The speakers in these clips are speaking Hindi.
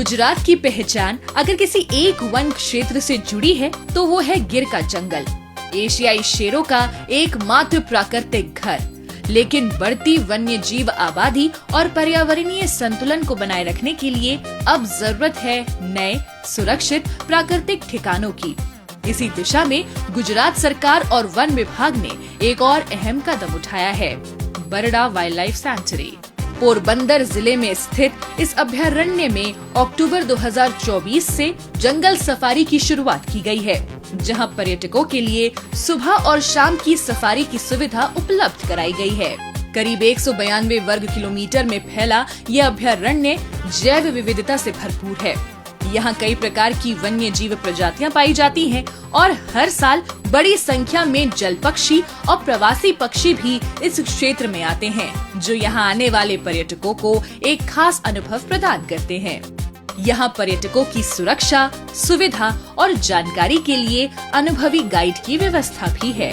गुजरात की पहचान अगर किसी एक वन क्षेत्र से जुड़ी है तो वो है गिर का जंगल, एशियाई शेरों का एकमात्र प्राकृतिक घर। लेकिन बढ़ती वन्य जीव आबादी और पर्यावरणीय संतुलन को बनाए रखने के लिए अब जरूरत है नए सुरक्षित प्राकृतिक ठिकानों की। इसी दिशा में गुजरात सरकार और वन विभाग ने एक और अहम कदम उठाया है, बरड़ा वाइल्ड लाइफ सैंक्चुरी। पोरबंदर जिले में स्थित इस अभयारण्य में अक्टूबर 2024 से जंगल सफारी की शुरुआत की गई है, जहां पर्यटकों के लिए सुबह और शाम की सफारी की सुविधा उपलब्ध कराई गई है। करीब 192 वर्ग किलोमीटर में फैला यह अभयारण्य जैव विविधता से भरपूर है। यहाँ कई प्रकार की वन्य जीव प्रजातियां पाई जाती हैं और हर साल बड़ी संख्या में जल पक्षी और प्रवासी पक्षी भी इस क्षेत्र में आते हैं, जो यहाँ आने वाले पर्यटकों को एक खास अनुभव प्रदान करते हैं। यहाँ पर्यटकों की सुरक्षा, सुविधा और जानकारी के लिए अनुभवी गाइड की व्यवस्था भी है।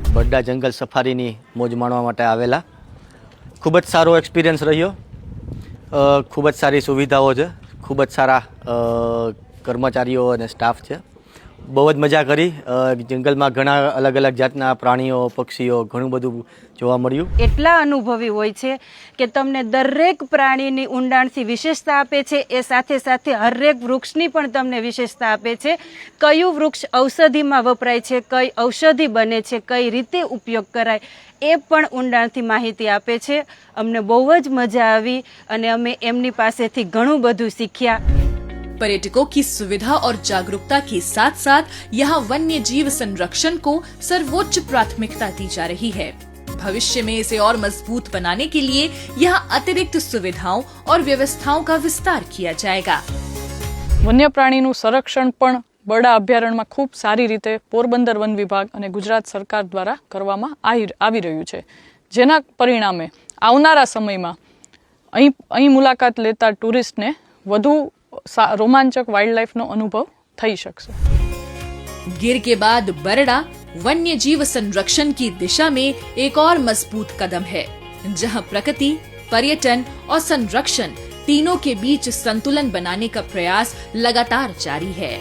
बरड़ा जंगल सफारी नी मोज माणवा माटे आवेला खूब ज सारो एक्सपीरियंस रह्यो। खूब ज सारी सुविधाओ छे, खूब ज सारा कर्मचारीओ अने स्टाफ छे। बहु ज मजा करी। जंगल में घणा अलग अलग जातना प्राणीओ पक्षीओ घणुं बधुं जोवा मळ्युं। એટલા અનુભવી હોય છે કે તમને દરેક પ્રાણીની ઊંડાણથી વિશેષતા આપે છે, એ સાથે સાથે હરેક વૃક્ષની પણ તમને વિશેષતા આપે છે। કયું વૃક્ષ ઔષધિમાં વપરાય છે, કઈ ઔષધિ બને છે, કઈ રીતે ઉપયોગ કરાય એ પણ ઊંડાણથી માહિતી આપે છે। અમને બહુ જ મજા આવી અને અમે એમની પાસેથી ઘણું બધું શીખ્યા। पर्यटकों की सुविधा और जागरूकता के साथ साथ यहाँ वन्य जीव संरक्षण को सर्वोच्च प्राथमिकता दी जा रही है। भविष्य में इसे और मजबूत बनाने के लिए यहाँ अतिरिक्त सुविधाओं और व्यवस्थाओं का विस्तार किया जाएगा। वन्य प्राणीનું સંરક્ષણ પણ બરડા અભયારણ્યમાં ખૂબ સારી રીતે પોરબંદર વન વિભાગ અને ગુજરાત સરકાર દ્વારા કરવામાં આવી રહ્યું છે, જેના પરિણામે આવનારા સમયમાં અહીં મુલાકાત લેતા ટુરિસ્ટને વધુ रोमांचक वाइल्ड लाइफ नो अनुभव थई शकशे। गिर के बाद बरड़ा वन्य जीव संरक्षण की दिशा में एक और मजबूत कदम है, जहां प्रकृति, पर्यटन और संरक्षण तीनों के बीच संतुलन बनाने का प्रयास लगातार जारी है।